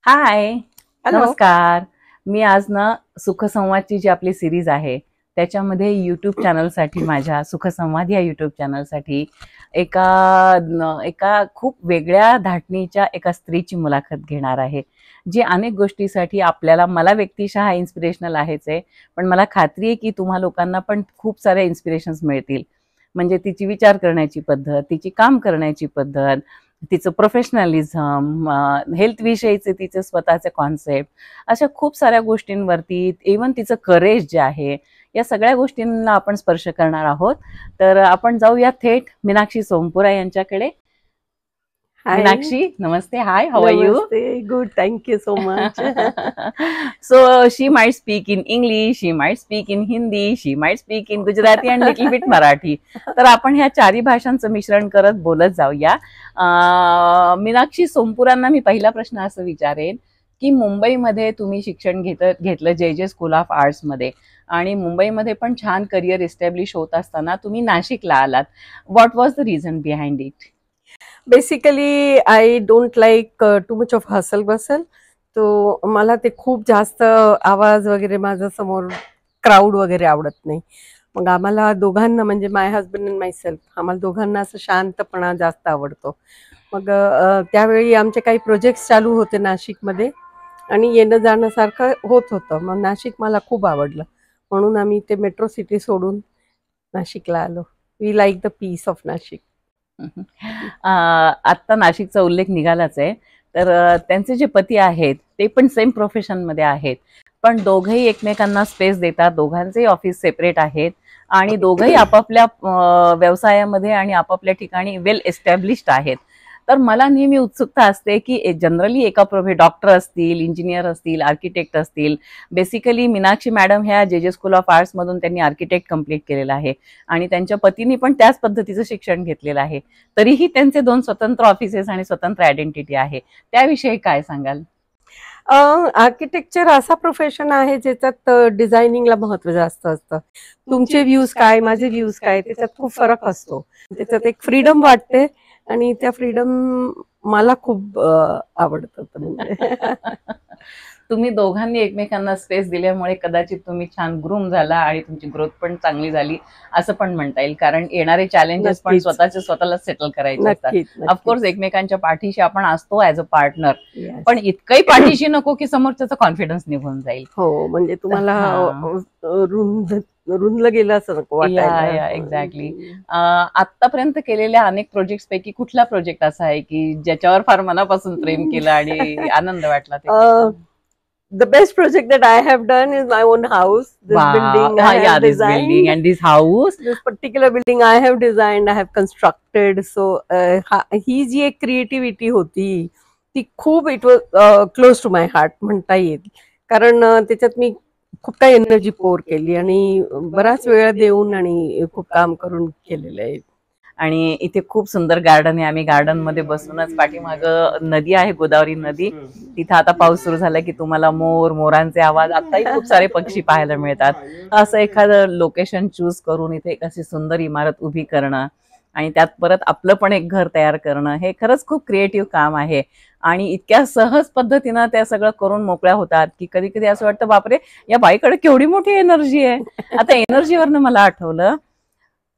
हाय, hello. नमस्कार. मी आज ना सुखसंवादची जी आपली सिरीज आहे त्याच्यामध्ये यूट्यूब चॅनलसाठी माझ्या सुखसंवाद या यूट्यूब चॅनलसाठी एका खूप वेगळ्या धाटणीच्या एका स्त्रीची मुलाखत घेणार आहे, जी अनेक गोष्टीसाठी मला व्यक्तिशः इन्स्पिरेशनल आहेच आहे, पण मला खात्री आहे की तुम्हा लोकांना पण खूप साऱ्या इन्स्पिरेशन्स मिळतील. म्हणजे तिची विचार करण्याची पद्धत, तिची काम करण्याची पद्धत, तिचं प्रोफेशनलिझम, हेल्थ विषयीचे तिचे स्वतःचे कॉन्सेप्ट, अशा खूप साऱ्या गोष्टींवरती, इवन तिचं करेज जे आहे, या सगळ्या गोष्टींना आपण स्पर्श करणार आहोत. तर आपण जाऊया थेट मीनाक्षी सोमपुरा यांच्याकडे. हाय. मीनाक्षी, नमस्ते. Hi, how are you? नमस्ते. Good. Thank you so much. So she might speak in English, she might speak in Hindi, she might speak in Gujarati and little bit Marathi. तर आपण ह्या चारही भाषांचं मिश्रण करत बोलत जाऊया. मीनाक्षी सोमपुरांना मी पहिला प्रश्न असं विचारेन की मुंबईमध्ये तुम्ही शिक्षण घेतलं जे स्कूल ऑफ आर्ट्स मध्ये, आणि मुंबईमध्ये पण छान करिअर इस्टॅब्लिश होत असताना तुम्ही नाशिकला आलात. What was the reason behind it? Basically I don't like too much of hustle bustle. तो मला ते खूप जास्त आवाज वगैरे, माझं समोर क्राऊड वगैरे आवडत नाही. मग आम्हाला दोघांना, म्हणजे माय हजबंड अँड माय सेल्फ, आम्हाला दोघांना असं शांतपणा जास्त आवडतो. मग त्यावेळी आमचे काही प्रोजेक्ट्स चालू होते नाशिकमध्ये आणि येणं जाणं सारखं होत होतं. मग नाशिक मला खूप आवडलं, म्हणून आम्ही ते मेट्रो सिटी सोडून नाशिकला आलो. We like the peace of Nashik. आत्ता नाशिकचा उल्लेख निघालाच आहे. तर त्यांचे जे पती आहेत ते पण सेम प्रोफेशनमध्ये आहेत, पण दोघंही एकमेकांना स्पेस देतात. दोघांचेही ऑफिस सेपरेट आहेत आणि दोघंही आपापल्या व्यवसायामध्ये आणि आपापल्या ठिकाणी वेल एस्टॅब्लिश्ड आहेत. तर मला नेहमी उत्सुकता असते की जनरली एका डॉक्टर असतील, इंजिनियर असतील, आर्किटेक्ट असतील. बेसिकली मीनाक्षी मॅडम ह्या जे स्कूल ऑफ आर्ट्स मधून त्यांनी आर्किटेक्ट कम्प्लीट केलेलं आहे आणि त्यांच्या पतींनी पण त्याच पद्धतीचं शिक्षण घेतलेलं आहे. तरीही त्यांचे दोन स्वतंत्र ऑफिसेस आणि स्वतंत्र आयडेंटिटी आहे. त्याविषयी काय सांगाल? आर्किटेक्चर असा प्रोफेशन आहे ज्याच्यात डिझायनिंगला महत्व जास्त असतं. तुमचे व्ह्यूज काय, माझे व्ह्यूज काय, त्याच्यात खूप फरक असतो. त्याच्यात एक फ्रीडम वाटते आणि त्या फ्रीडम मला खूप आवडतं. म्हणजे तुम्ही दोघांनी एकमेकांना स्पेस दिल्यामुळे कदाचित तुम्ही छान ग्रूम झाला आणि तुमची ग्रोथ पण चांगली झाली असं पण म्हणता येईल, कारण येणारे चॅलेंजेस पण स्वतःला सेटल करायचे असतात. ऑफकोर्स एकमेकांच्या पाठीशी आपण असतो ऍज अ पार्टनर, पण इतकंही पाठीशी नको की समोरच्याचा कॉन्फिडन्स निघून जाईल. हो, म्हणजे तुम्हाला रुंदलं गेलं असं नको वाटायला. एक्झॅक्टली. आतापर्यंत केलेल्या अनेक प्रोजेक्ट पैकी कुठला प्रोजेक्ट असा आहे की ज्याच्यावर फार मनापासून प्रेम केलं आणि आनंद वाटला? The best project that I have done is my own house. This building I have designed. Building and this house. This particular building I have designed, I have constructed. So ही जी एक क्रिएटिव्हिटी होती ती खूप, it was close to my heart म्हणता येईल. कारण त्याच्यात मी खूप काही एनर्जी पोर केली आणि बराच वेळ देऊन आणि खूप काम करून केलेलं आहे. आणि इथे खूप सुंदर गार्डन आहे. आम्ही गार्डन मध्ये बसूनच, पाठीमागं नदी आहे, गोदावरी नदी. तिथं आता पाऊस सुरू झाला की तुम्हाला मोरांचे आवाज, आताही खूप सारे पक्षी पाहायला मिळतात. असं एखादं लोकेशन चूज करून इथे एक अशी सुंदर इमारत उभी करणं आणि त्यात परत आपलं पण एक घर तयार करणं, हे खरंच खूप क्रिएटिव्ह काम आहे. आणि इतक्या सहज पद्धतीनं त्या सगळं करून मोकळ्या होतात की कधी कधी असं वाटतं, बापरे, या बाईकडे केवढी मोठी एनर्जी आहे. आता एनर्जीवरनं मला आठवलं,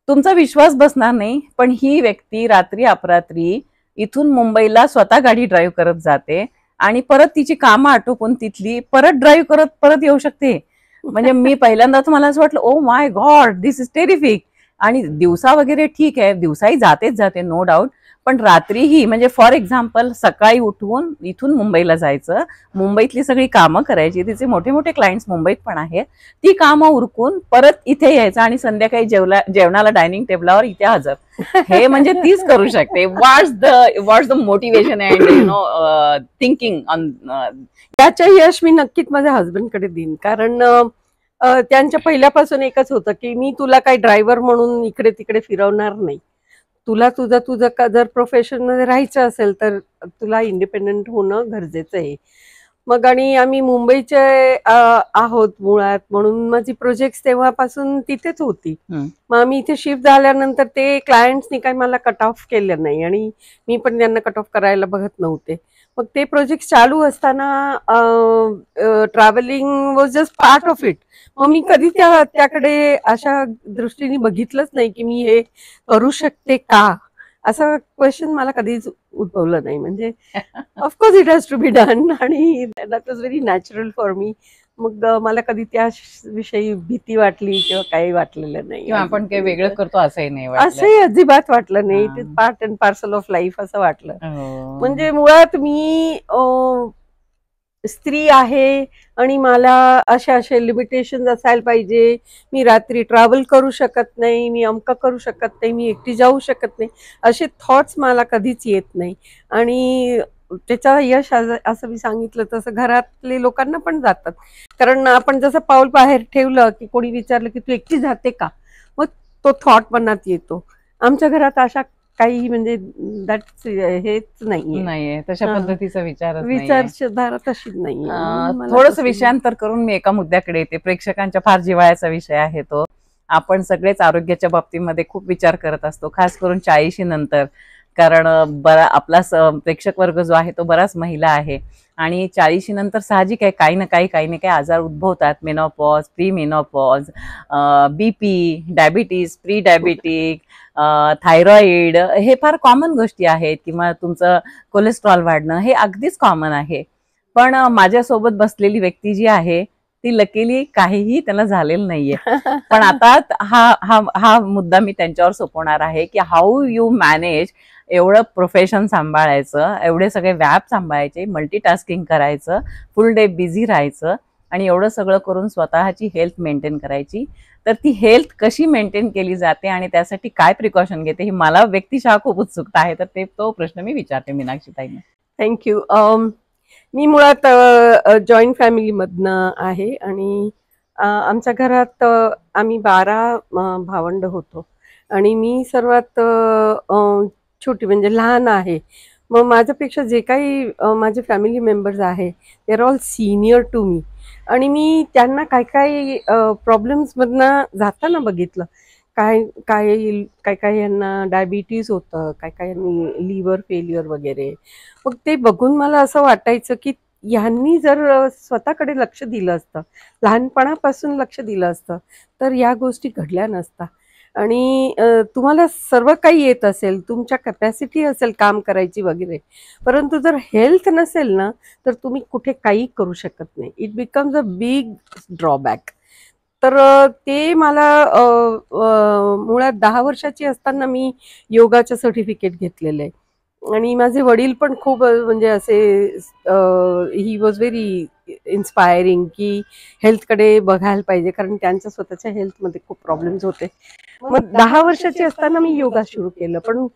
तुमचा विश्वास बसणार नाही, पण ही व्यक्ती रात्री अपरात्री इथून मुंबईला स्वतः गाडी ड्राईव्ह करत जाते आणि परत तिची कामं आटोपून तिथली परत ड्राईव्ह करत परत येऊ शकते. म्हणजे मी पहिल्यांदा मला असं वाटलं, oh my God, this is terrific. आणि दिवसा वगैरे ठीक आहे, दिवसाही जाते नो डाऊट, पण रात्रीही, म्हणजे फॉर एक्झाम्पल सकाळी उठवून इथून मुंबईला जायचं, मुंबईतली सगळी कामं करायची, तिचे मोठे मोठे क्लायंट्स मुंबईत पण आहेत, ती कामं उरकून परत इथे यायचं आणि संध्याकाळी जेवणाला डायनिंग टेबलावर इथे हजर. हे म्हणजे तीच करू शकते. What's the motivation and thinking on त्याचं यश मी नक्कीच माझ्या हजबंडकडे देईन. कारण त्यांच्या पहिल्यापासून एकच होतं की मी तुला काही ड्रायव्हर म्हणून इकडे तिकडे फिरवणार नाही. तुला तुझं जर प्रोफेशन मध्ये राहायचं असेल तर तुला इंडिपेंडेंट होणं गरजेचं आहे. मग आणि आम्ही मुंबईचे आहोत मुळात, म्हणून माझी प्रोजेक्ट तेव्हापासून तिथेच होती. मग आम्ही इथे शिफ्ट झाल्यानंतर ते क्लायंट्सनी काही मला कट ऑफ केलं नाही आणि मी पण त्यांना कट ऑफ करायला बघत नव्हते. मग ते प्रोजेक्ट चालू असताना travelling was just part of it. मग मी कधी त्याकडे अशा दृष्टीने बघितलंच नाही की मी हे करू शकते का, असं क्वेश्चन मला कधीच उद्भवलं नाही. म्हणजे of course it has to be done, आणि that was very natural for me. मग मला कधी त्या विषयी भीती वाटली किंवा काही वाटलेलं नाही, किंवा आपण काही वेगळं करतो असंही नाही वाटलं. असंही अजिबात वाटलं नाही. It is part and parcel of life असं वाटलं. म्हणजे मुळात मी स्त्री आहे आणि मला असे असे लिमिटेशन असायला पाहिजे, मी रात्री ट्रॅव्हल करू शकत नाही, मी अमकं करू शकत नाही, मी एकटी जाऊ शकत नाही, असे थॉट्स मला कधीच येत नाही. आणि त्याचं यश असं मी सांगितलं तसं घरातले लोकांना पण जातात. कारण आपण जसं पाऊल बाहेर ठेवलं की कोणी विचारलं की तू एकटी जाते का, मग तो थॉट मनात येतो. आमच्या घरात अशा काही म्हणजे हेच नाहीये, तशा पद्धतीचा विचारधारा तशीच नाहीये. थोडस विषयांतर करून मी एका मुद्द्याकडे येते. प्रेक्षकांच्या फार जिव्हाळ्याचा विषय आहे तो. आपण सगळेच आरोग्याच्या बाबतीमध्ये खूप विचार करत असतो, खास करून 40 नंतर. कारण आपला प्रेक्षक वर्ग जो आहे तो बराच महिला आहे, आणि 40 नंतर साहजिक आहे काही ना काही आजार उद्भवतात. Menopause, pre menopause, BP, diabetes, pre diabetic, thyroid, हे फार कॉमन गोष्टी आहेत. किंवा तुमचं कोलेस्ट्रॉल वाढणं हे अगदीच कॉमन आहे. पण माझ्यासोबत बसलेली व्यक्ती जी आहे ती लकीली काहीही त्याला झालेलं नाहीये. पण आता हा मुद्दा मी त्यांच्यावर सोपवणार आहे की हाऊ यू मॅनेज एवढं प्रोफेशन सांभाळायचं, एवढे सगळे व्याप सांभाळायचे, मल्टीटास्किंग करायचं, फुल डे बिझी राहायचं, आणि एवढं सगळं करून स्वतःची हेल्थ मेंटेन करायची. तर ती हेल्थ कशी मेंटेन केली जाते आणि त्यासाठी काय प्रिकॉशन घेते ही मला व्यक्तिशः खूप उत्सुकता आहे. तर तो प्रश्न मी विचारते मीनाक्षी ताईंना. थँक्यू. मी मुळात जॉईंट फॅमिलीमधनं आहे, आणि आमच्या घरात आम्ही 12 भावंड होतो, आणि मी सर्वात छोटी म्हणजे लहान आहे. मग माझ्यापेक्षा जे काही माझे फॅमिली मेंबर्स आहे they are all senior to me, आणि मी त्यांना काही प्रॉब्लेम्समधनं जाताना बघितलं. काय यांना डायबिटीज होतं, काय यांनी लिव्हर फेल्युअर वगैरे. मग ते बघून मला असं वाटायचं की ह्यांनी जर स्वतःकडे लक्ष दिलं असतं, लहानपणापासून लक्ष दिलं असतं, तर या गोष्टी घडल्या नसता. आणि तुम्हाला सर्व काही येत असेल, तुमच्या कॅपॅसिटी असेल काम करायची वगैरे, परंतु जर हेल्थ नसेल ना तर तुम्ही कुठे काही करू शकत नाही. It becomes a big drawback. तर ते मला मुळात 10 वर्षाची असताना मी योगाचं सर्टिफिकेट घेतलेलं आहे. आणि माझे वडील पण खूप म्हणजे असे ही वॉज व्हेरी इन्स्पायरिंग की हेल्थकडे बघायला पाहिजे, कारण त्यांच्या स्वतःच्या हेल्थमध्ये खूप प्रॉब्लेम्स होते. मग 10 वर्षाची असताना मी योगा सुरू केलं, पण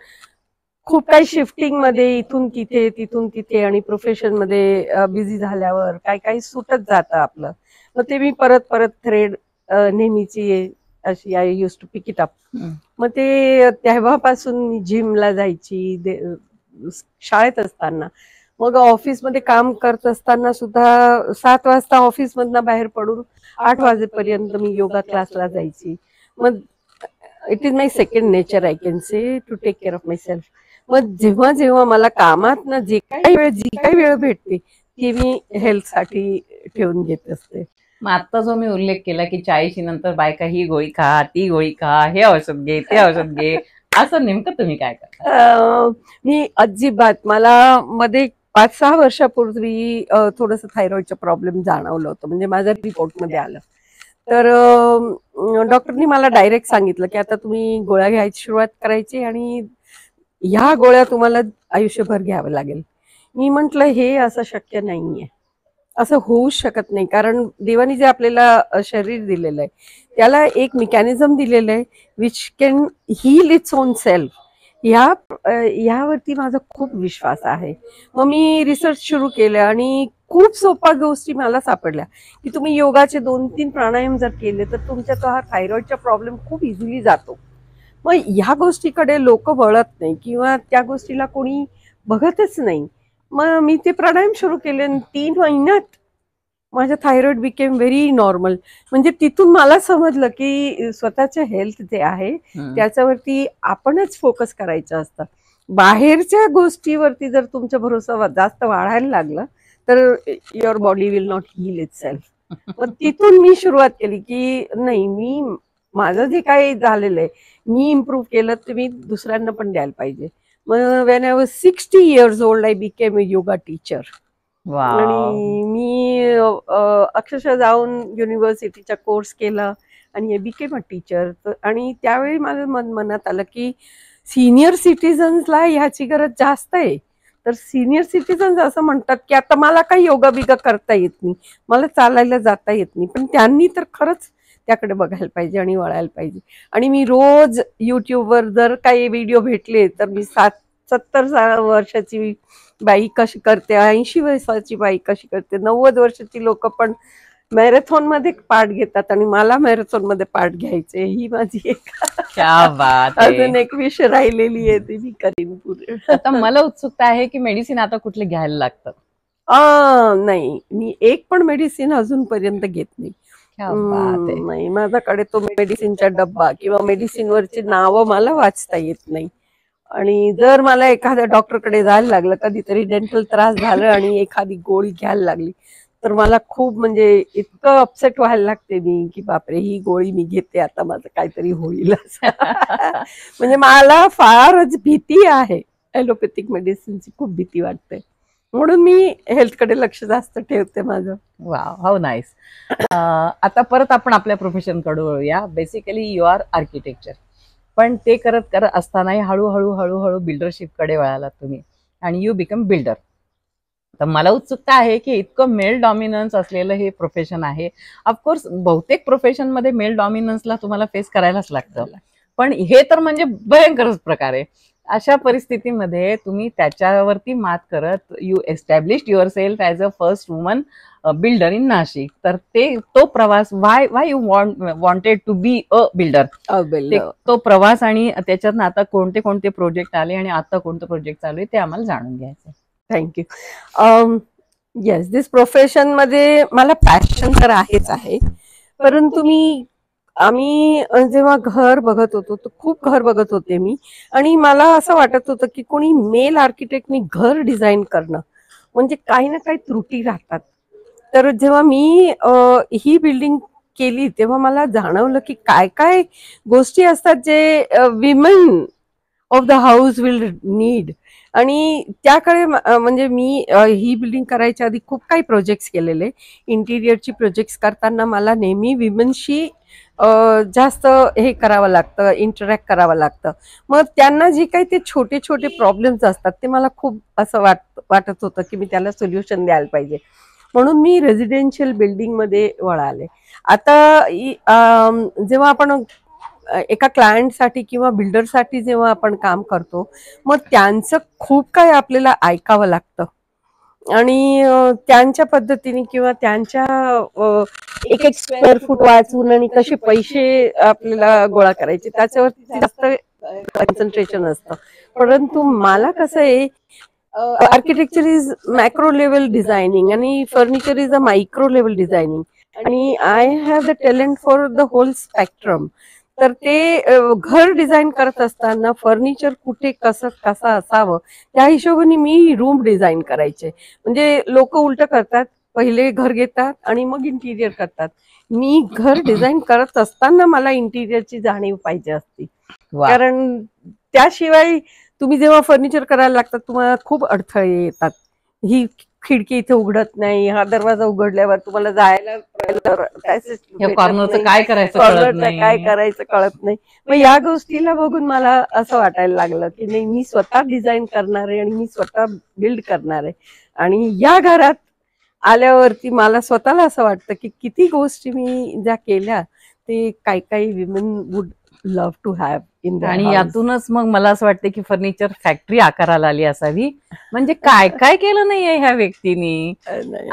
खूप काही शिफ्टिंग मध्ये इथून तिथे तिथून तिथे, आणि प्रोफेशन मध्ये बिझी झाल्यावर काही सुटत जातं आपलं. मग ते मी परत थ्रेड नेहमीची अशी I use to pick it up. मग ते तेव्हापासून मी जिमला जायची शाळेत असताना. मग ऑफिसमध्ये काम करत असताना सुद्धा 7 वाजता ऑफिसमधनं बाहेर पडून 8 वाजेपर्यंत मी योगा क्लासला जायची. मग it is my second nature, I can say, to take care of my self. मग जेव्हा जेव्हा मला कामात ना जी काही वेळ भेटते ती मी हेल्थसाठी ठेवून घेत असते. मग आता जो मी उल्लेख केला की 40 नंतर बायका ही गोळी खा, ती गोळी खा, हे औषध घे, ते औषध घे, असं नेमकं तुम्ही काय करता? मी अजिबात, मला मध्ये 5-6 वर्षापूर्वी थोडंसं थायरॉइडचं प्रॉब्लेम जाणवलं होतं, म्हणजे माझ्या रिपोर्टमध्ये आलं. तर डॉक्टरनी मला डायरेक्ट सांगितलं की आता तुम्ही गोळ्या घ्यायची सुरुवात करायची, आणि ह्या गोळ्या तुम्हाला आयुष्यभर घ्यावं लागेल. मी म्हंटल हे असं शक्य नाहीये, असं होऊच शकत नाही. कारण देवाने जे आपल्याला शरीर दिलेलं आहे त्याला एक मेकॅनिझम दिलेलं आहे which can heal its own self. यावरती माझा खूप विश्वास आहे. मग मी रिसर्च सुरू केलं, आणि खूप सोप्या गोष्टी मला सापडल्या की तुम्ही योगाचे 2-3 प्राणायाम जर केले तर तुमच्या तो हा थायरॉइडचा प्रॉब्लेम खूप इझिली जातो. मग ह्या गोष्टीकडे लोक वळत नाही, किंवा त्या गोष्टीला कोणी बघतच नाही. मग मी ते प्राणायाम सुरू केले, 3 महिन्यात माझं थायरॉइड बिकेम व्हेरी नॉर्मल. म्हणजे तिथून मला समजलं की स्वतःचं हेल्थ जे आहे त्याच्यावरती आपणच फोकस करायचं असतं. बाहेरच्या गोष्टीवरती जर तुमचा भरोसा जास्त वाढायला लागला तर your body will not heal itself. पण तिथून मी सुरुवात केली की नाही, मी माझं जे काही झालेलं आहे मी इम्प्रूव्ह केलं तर मी दुसऱ्यांना पण द्यायला पाहिजे. मग when I was 60 years old I became a yoga teacher. आणि मी अक्षरशः जाऊन युनिव्हर्सिटीचा कोर्स केला आणि बिकेम अ टीचर. आणि त्यावेळी माझं मनात आलं की सिनियर सिटीजन्सला ह्याची गरज जास्त आहे. तर सिनियर सिटीजन्स असं म्हणतात की आता मला काही योगा बिगा करता येत नाही, मला चालायला जाता येत नाही, पण त्यांनी तर खरंच त्याकडे बघायला पाहिजे आणि वळायला पाहिजे. आणि मी रोज युट्यूबवर जर काही व्हिडिओ भेटले तर मी 70 वर्षाची बाई कशी करते, 80 वर्षाची बाई कशी करते, 90 वर्षाची लोक पण मॅरेथॉन मध्ये पार्ट घेतात आणि मला मॅरेथॉन मध्ये पार्ट घ्यायचे. ही माझी एक अजून एक विष राहिलेली आहे, ती मी करीन पुढे. आता मला उत्सुकता आहे की मेडिसिन आता कुठले घ्यायला लागतं? नाही, मी एक पण मेडिसिन अजूनपर्यंत घेत नाही. नाही, माझ्याकडे तो मेडिसिनचा डब्बा किंवा मेडिसिनवरची नावं मला वाचता येत नाही. आणि जर मला एखाद्या डॉक्टरकडे जायला लागलं, कधीतरी डेंटल त्रास झालं आणि एखादी गोळी घ्यायला लागली तर मला खूप म्हणजे इतकं अपसेट व्हायला लागते मी की बापरे, ही गोळी मी घेते आता माझं काहीतरी होईल. म्हणजे मला फारच भीती आहे, ॲलोपॅथिक मेडिसिनची खूप भीती वाटते, म्हणून मी हेल्थकडे लक्ष जास्त ठेवते माझं. Wow, how nice. आता परत आपण आपल्या प्रोफेशन कडे वळूया. बेसिकली यू आर आर्किटेक्चर, पण ते करत करत असतानाही हळूहळू बिल्डरशिप कडे वळालात तुम्ही आणि यू बिकम बिल्डर. तर मला उत्सुकता आहे की इतकं मेल डॉमिनन्स असलेलं हे प्रोफेशन आहे. ऑफकोर्स बहुतेक प्रोफेशन मध्ये मेल डॉमिनन्सला तुम्हाला फेस करायलाच लागतं, पण हे तर म्हणजे भयंकरच प्रकार आहे. अशा परिस्थितीमध्ये तुम्ही त्याच्यावरती मात करत you established your self as a first woman builder in Nashik. तर तो प्रवास why you wanted to be a builder, तो प्रवास आणि त्याच्यातनं आता कोणते कोणते प्रोजेक्ट आले आणि आता कोणतं प्रोजेक्ट चालू आहे ते आम्हाला जाणून घ्यायचं. थँक्यू. येस, दिस प्रोफेशन मध्ये मला पॅशन तर आहेच आहे, परंतु आम्ही जेव्हा घर बघत होतो तर खूप घर बघत होते मी, आणि मला असं वाटत होतं की कोणी मेल आर्किटेक्टनी घर डिझाईन करणं म्हणजे काही ना काही त्रुटी राहतात. तर जेव्हा मी ही बिल्डिंग केली तेव्हा मला जाणवलं की काय काय गोष्टी असतात जे women of the house will need. आणि त्याकडे म्हणजे मी ही बिल्डिंग करायच्या आधी खूप काही प्रोजेक्ट्स केलेले. इंटिरियरची प्रोजेक्ट्स करताना मला नेहमी विमेनशी जास्त हे करावं लागतं, इंटरॅक्ट करावं लागतं. मग त्यांना जे काही ते छोटे छोटे प्रॉब्लेम्स असतात ते मला खूप असं वाटत होतं की मी त्याला सोल्युशन द्यायला पाहिजे, म्हणून मी रेसिडेन्शियल बिल्डिंग मध्ये वळाले. आता जेव्हा आपण एका क्लायंटसाठी किंवा बिल्डरसाठी जेव्हा आपण काम करतो मग त्यांचं खूप काही आपल्याला ऐकावं लागतं आणि त्यांच्या पद्धतीने किंवा त्यांच्या एक स्क्वेअर फूट वाचून आणि कसे पैसे आपल्याला गोळा करायचे त्याच्यावरती जास्त कॉन्सन्ट्रेशन असतं. परंतु मला कसं आहे, architecture is macro level designing आणि furniture is a micro level designing, आणि I have the talent for the whole spectrum. तर ते घर डिझाईन करत असताना फर्निचर कुठे कसं असावं त्या हिशोबाने मी रूम डिझाईन करायचे. म्हणजे लोक उलट करतात, पहिले घर घेतात आणि मग इंटिरियर करतात. मी घर डिझाईन करत असताना मला इंटिरियरची जाणीव पाहिजे असती, कारण त्याशिवाय तुम्ही जेव्हा फर्निचर करायला लागतात तुम्हाला खूप अडथळे येतात. ही खिडकी इथे उघडत नाही, हा दरवाजा उघडल्यावर तुम्हाला जायला काय करायचं कळत नाही. मग या गोष्टीला बघून मला असं वाटायला लागलं की नाही, मी स्वतः डिझाईन करणार आहे आणि मी स्वतः बिल्ड करणार आहे. आणि या घरात आल्यावरती मला स्वतःला असं वाटतं की किती गोष्टी मी ज्या केल्या ते काही women would love to have in the. आणि यातूनच मग मला असं वाटतं की फर्निचर फॅक्टरी आकाराला आली असावी. म्हणजे काय काय केलं नाहीये ह्या व्यक्तीने,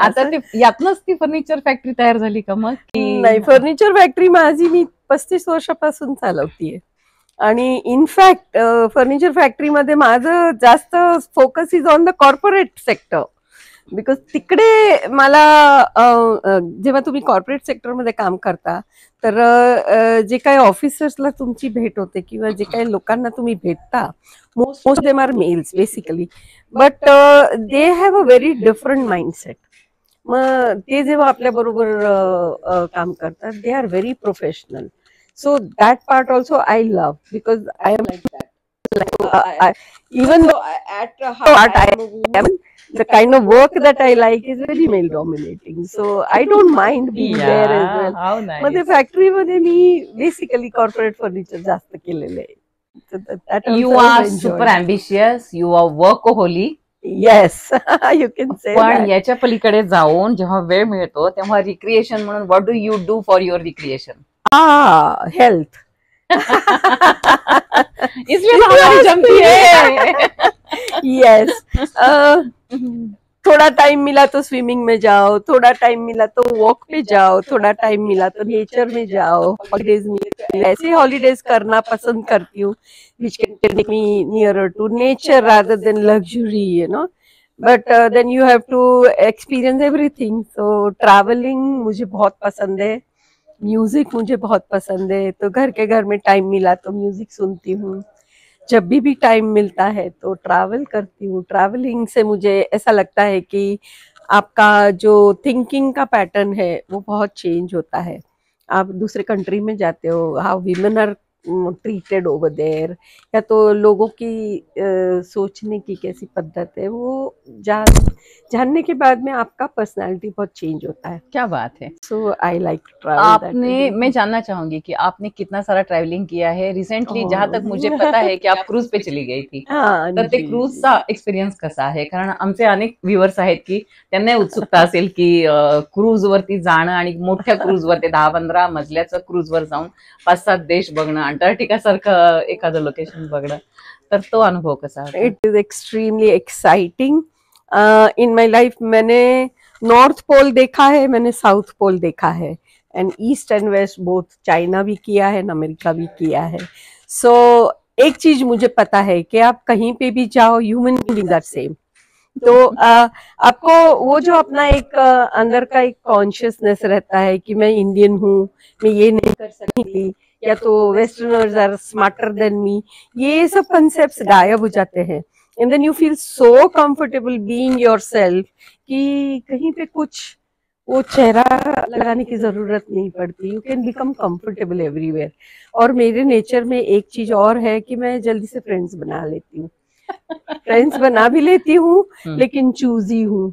आता ते यातनच ती फर्निचर फॅक्टरी तयार झाली का? मग नाही, फर्निचर फॅक्टरी माझी मी 35 वर्षापासून चालवतीये. आणि इनफॅक्ट फर्निचर फॅक्टरीमध्ये माझं जास्त focus is on the corporate sector. Because तिकडे मला जेव्हा तुम्ही कॉर्पोरेट सेक्टरमध्ये काम करता तर जे काही ऑफिसर्सला तुमची भेट होते किंवा जे काही लोकांना तुम्ही भेटता, most them are males basically, but they have a very different mindset. मग ते जेव्हा आपल्या बरोबर काम करतात, they are very professional. So that part also I love because I am even though at heart I am, the kind of work that I like is very male dominating, so I don't mind being there as well. how मध्ये nice. Factory मध्ये मी basically corporate furniture जास्त केलेलं आहे. So that also You I've are enjoyed. super ambitious, you are workaholic. Yes, you can say पण that. याच्या पलीकडे जाऊन जेव्हा वेळ मिळतो तेव्हा रिक्रिएशन म्हणून what do you do for your recreation? Health. इसलिए तो हमारी जमती है. Yes. थोड़ा टाइम मिला तो स्विमिंग में जाओ, थोड़ा टाइम मिला तो वॉक पे जाओ, थोड़ा टाइम मिला तो नेचर में जाओ. हॉलीडेज में ऐसे हॉलीडेज करना पसंद करती हूँ which can take me nearer to nature rather than luxury, you know. But then you have to experience everything. So traveling मुझे बहुत पसंद है, म्यूजिक मुझे बहुत पसंद है, तो घर में टाइम मिला तो म्यूजिक सुनती हूँ. जब भी टाइम मिलता है तो ट्रैवल करती हूँ. ट्रैवलिंग से मुझे ऐसा लगता है कि आपका जो थिंकिंग का पैटर्न है वो बहुत चेंज होता है. आप दूसरे कंट्री में जाते हो, how women are treated over there, या तो लोगों की सोचने की कैसी पद्धत है, वो जानने के बाद में आपका पर्सनालिटी बहुत चेंज होता है. क्या बात है. So I like travel. आपने, मैं जानना चाहूंगी कि आपने कितना सारा ट्रॅव्हलिंग किया है रिसेंटली. जहां तक मुझे पता है की आप क्रूज पे चली गई थी, तर ते क्रूजचा एक्सपिरियन्स कसा आहे? कारण आमचे अनेक व्ह्युअर्स आहेत की त्यांना उत्सुकता असेल की क्रूज वरती जाणं आणि मोठ्या क्रूज वरती 10-15 मजल्याचं क्रूज वर जाऊन 5-7 देश बघणं, अंटार्क्टिका सारखं एखादं लोकेशन बघणं, तर तो अनुभव कसा होता? It is extremely exciting. In my life मैंने नॉर्थ पोल देखा है, मैंने साउथ पोल देखा है, and east and west both. China भी किया है, अमेरिका भी किया है. सो एक चीज मुझे पता है कि आप कहीं पे भी जाओ, ह्यूमन बीइंग्स आर सेम. तो आपको वो जो अपना एक अंदर का एक कॉन्शियसनेस रहता है कि मैं इंडियन हूँ, मैं ये नहीं कर सकती, या तो westerners are smarter than me, ये सब कंसेप्ट्स गायब हो जाते हैं. And then you feel so comfortable being yourself कि कहीं पे कुछ वो चेहरा लगाने की जरूरत नहीं पड़ती. You can become comfortable everywhere. और मेरे नेचर में एक चीज और है कि मैं जल्दी से फ्रेंड्स बना लेती हूँ. फ्रेंड्स बना भी लेती हूँ लेकिन चूजी हूँ.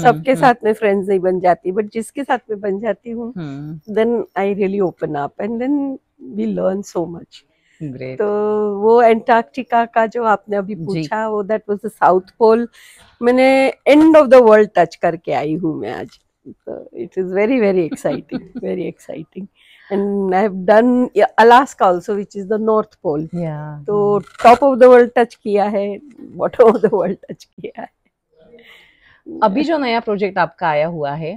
सबके साथ में फ्रेंड्स नहीं बन जाती, बट जिसके साथ में बन जाती हूँ then I really open up and then we learn so much. तो वो एंटार्क्टिका का जो आपने अभी पूछा, वो that was the south pole. मैंने end of the world touch करके आई हूँ मैं आज. It is very very exciting, very exciting. And I've done Alaska also, which is the North Pole. तो top of the world touch किया है, bottom of the world touch किया है. अभी जो नया प्रोजेक्ट आपका आया हुआ है,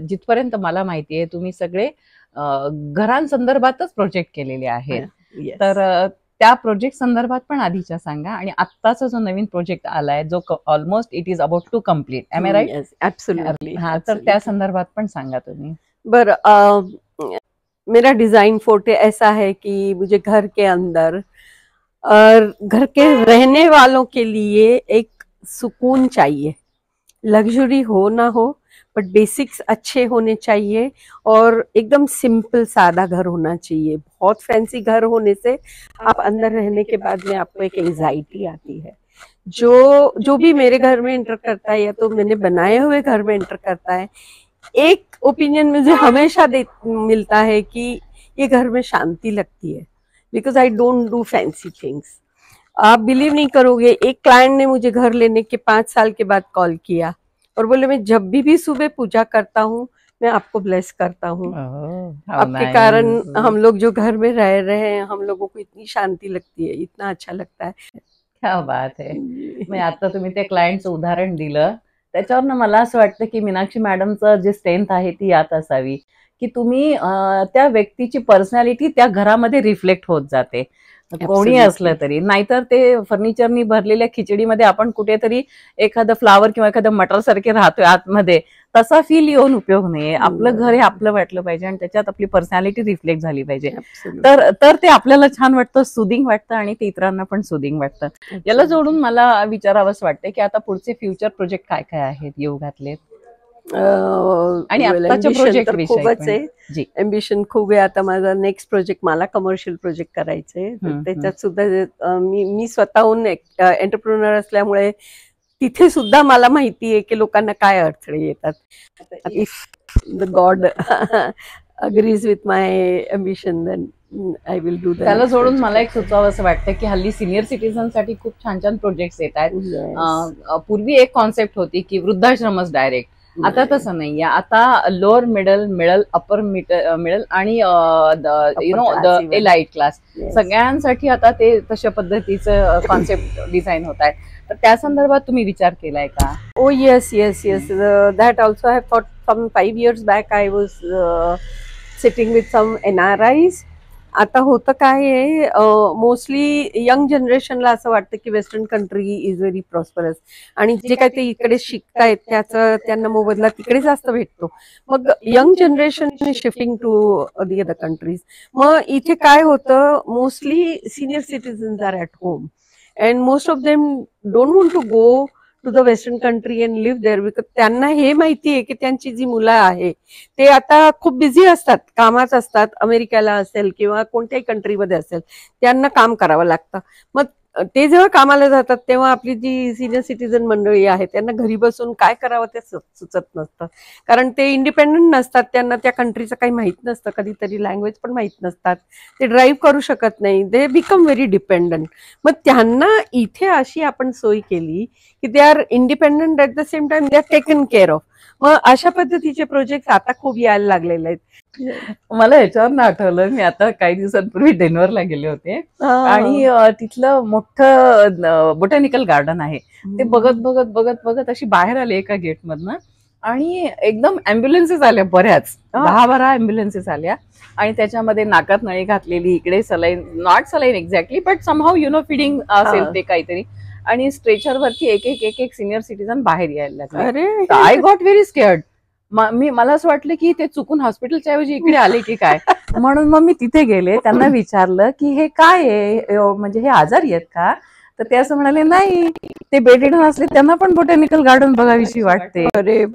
जिथपर्यंत मला माहिती आहे तुम्ही सगळे घरांसंदर्भातच प्रोजेक्ट केलेले आहेत. तर त्या प्रोजेक्ट संदर्भात पण आधीच्या सांगा, आणि आत्ताचा जो नवीन प्रोजेक्ट आलाय जो almost it is about to complete, am I right? Absolutely. हा, तर त्या संदर्भात पण सांगा तुम्ही. बरं, मेरा डिजाइन फोटे ऐसा है कि मुझे घर के अंदर और घर के रहने वालों के लिए एक सुकून चाहिए. लग्जरी हो ना हो, बट बेसिक्स अच्छे होने चाहिए और एकदम सिंपल सादा घर होना चाहिए. बहुत फैंसी घर होने से आप अंदर रहने के बाद में आपको एक एंजाइटी आती है. जो भी मेरे घर में एंटर करता है या तो मैंने बनाए हुए घर में एंटर करता है, एक ओपिनियन मुझे हमेशा मिलता है कि ये घर में शांति लगती है, because I don't do fancy things. आप बिलीव नहीं करोगे, एक क्लाइंट ने मुझे घर लेने के 5 साल के बाद कॉल किया और बोले मैं जब भी सुबह पूजा करता हूँ मैं आपको ब्लेस करता हूँ. आपके कारण हम लोग जो घर में रह रहे हैं, हम लोगों को इतनी शांति लगती है, इतना अच्छा लगता है. क्या बात है. मैं आता तुम्ही ते क्लायंटचं उदाहरण दिलं, त्याच्यावरनं मला असं वाटतं की मीनाक्षी मॅडमचं जे स्ट्रेंथ आहे ती यात असावी की तुम्ही त्या व्यक्तीची पर्सनॅलिटी त्या घरामध्ये रिफ्लेक्ट होत जाते. कोणी असलं तरी. नाहीतर ते फर्निचरनी भरलेल्या खिचडीमध्ये आपण कुठेतरी एखादं फ्लावर किंवा एखादं मटर सारखे राहतोय आतमध्ये, तसा फील येऊन उपयोग नाही. आपलं घर हे आपलं वाटलं पाहिजे आणि त्याच्यात आपली पर्सनॅलिटी रिफ्लेक्ट झाली पाहिजे. तर ते आपल्याला छान वाटतं, सुदिंग वाटतं आणि ते इतरांना पण सुदिंग वाटतं. याला जोडून मला विचारावंच वाटतं की आता पुढचे फ्युचर प्रोजेक्ट काय काय आहेत येऊ घातलेत आणि आताच्या प्रोजेक्ट खूपच आहे. एम्बिशन खूप आहे. आता माझा नेक्स्ट प्रोजेक्ट, मला कमर्शियल प्रोजेक्ट करायचंय. त्याच्यात सुद्धा मी स्वतःहून एंटरप्रेन्योर असल्यामुळे तिथे सुद्धा मला माहिती आहे की लोकांना काय अडथळे येतात. If the God agrees with my ambition then I will do that. त्याला जोडून मला एक सुचवावं असं वाटतं की हल्ली सिनियर सिटीजन साठी खूप छान छान प्रोजेक्ट येत आहेत. पूर्वी एक कॉन्सेप्ट होती की वृद्धाश्रमच डायरेक्ट, आता तसं नाहीये. आता लोअर मिडल अपर मिडल आणि द एलाइट क्लास सगळ्यांसाठी आता ते तशा पद्धतीचं कॉन्सेप्ट डिझाईन होत आहे. तर त्या संदर्भात तुम्ही विचार केलाय का? Oh yes. That also I have thought. Some 5 years back I was sitting with some NRIs. आता होतं काय आहे, मोस्टली यंग जनरेशनला असं वाटतं की western country is very prosperous आणि जे काय ते इकडे शिकतायत त्याचं त्यांना मोबदला तिकडे जास्त भेटतो. मग young generation shifting to the other countries. मग इथे काय होतं, mostly senior citizens are at home and most of them don't want to go to the western country and live there, because त्यांना हे माहिती आहे की त्यांची जी मुलं आहे ते आता खूप बिझी असतात, कामात असतात. अमेरिकेला असेल किंवा कोणत्याही कंट्रीमध्ये असेल, त्यांना काम करावं लागतं. मग ते जेव्हा कामाला जातात तेव्हा आपली जी सिनियर सिटीजन मंडळी आहे त्यांना घरी बसून काय करावं ते सुचत नसतं. कारण ते इंडिपेंडंट नसतात, त्यांना त्या कंट्रीचं काही माहित नसतं, कधीतरी लँग्वेज पण माहित नसतात, ते ड्राईव्ह करू शकत नाही, दे बिकम व्हेरी डिपेंडंट. मग त्यांना इथे अशी आपण सोय केली की they are independent at the same time they are taken care of. मग अशा पद्धतीचे प्रोजेक्ट आता खूप यायला लागलेले आहेत. मला ह्याच्यावर आठवलं, मी आता काही दिवसांपूर्वी डेन्व्हरला गेले होते आणि तिथलं मोठं बोटॅनिकल गार्डन आहे. ते बघत बघत बघत बघत अशी बाहेर आले एका गेटमधनं आणि एकदम अँब्युलन्सेस आल्या, बऱ्याच 10-12 अँब्युलन्सेस आल्या आणि त्याच्यामध्ये नाकात नळी घातलेली, इकडे saline, not saline exactly but somehow feeding असेल ते काहीतरी, आणि स्ट्रेचरवरती एक एक सिनियर सिटीजन बाहेर यायला लागले. I got very scared. मला असं वाटलं की ते चुकून हॉस्पिटलच्या ऐवजी इकडे आले की काय, म्हणून मग मी तिथे गेले, त्यांना विचारलं की हे काय आहे, म्हणजे हे आजारी आहेत का? तर ते असं म्हणाले नाही, ते बेडरिडन असले त्यांना पण बोटॅनिकल गार्डन बघावीशी वाटते.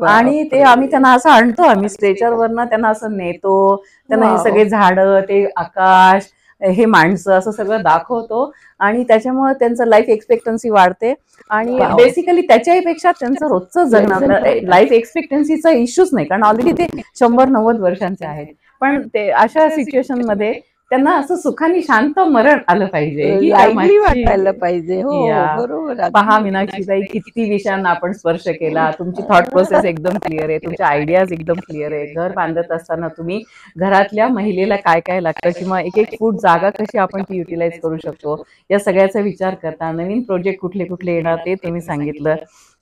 आणि ते आम्ही त्यांना असं आणतो, आम्ही स्ट्रेचरवरनं त्यांना असं नेतो, त्यांना हे सगळे झाडं, ते आकाश, हे माणसं असं सगळं दाखवतो आणि त्याच्यामुळे त्यांचं लाईफ एक्सपेक्टन्सी वाढते. आणि बेसिकली त्याच्यापेक्षा त्यांचं रोजचं जगणं, लाईफ एक्सपेक्टन्सीचा इश्यूच नाही, कारण ऑलरेडी ते 100-90 वर्षांचे आहेत. पण ते अशा सिच्युएशन मध्ये त्यांना असं सुखाने शांत मरण आलं पाहिजे, वाटायला पाहिजे. बरोबर. पहा मीनाक्षीताई, किती विषयांना आपण स्पर्श केला. तुमची थॉट प्रोसेस एकदम क्लिअर आहे, तुमच्या आयडियाज एकदम क्लिअर आहे. घर बांधत असताना तुम्ही घरातल्या महिलेला काय काय लागतं किंवा एक फूट जागा कशी आपण ती युटिलाइज करू शकतो या सगळ्याचा विचार करता. नवीन प्रोजेक्ट कुठले कुठले येणार ते तुम्ही सांगितलं.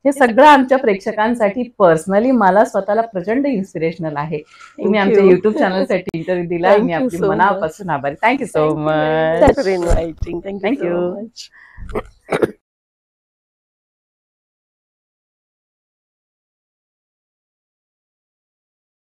हे सगळं आमच्या प्रेक्षकांसाठी पर्सनली मला स्वतःला प्रचंड इन्स्पिरेशनल आहे. तुम्ही आमच्या युट्यूब चॅनलसाठी इंटरव्ह्यू दिला, मी आपली मनापासून आभारी. Thank you so much. थँक्यू.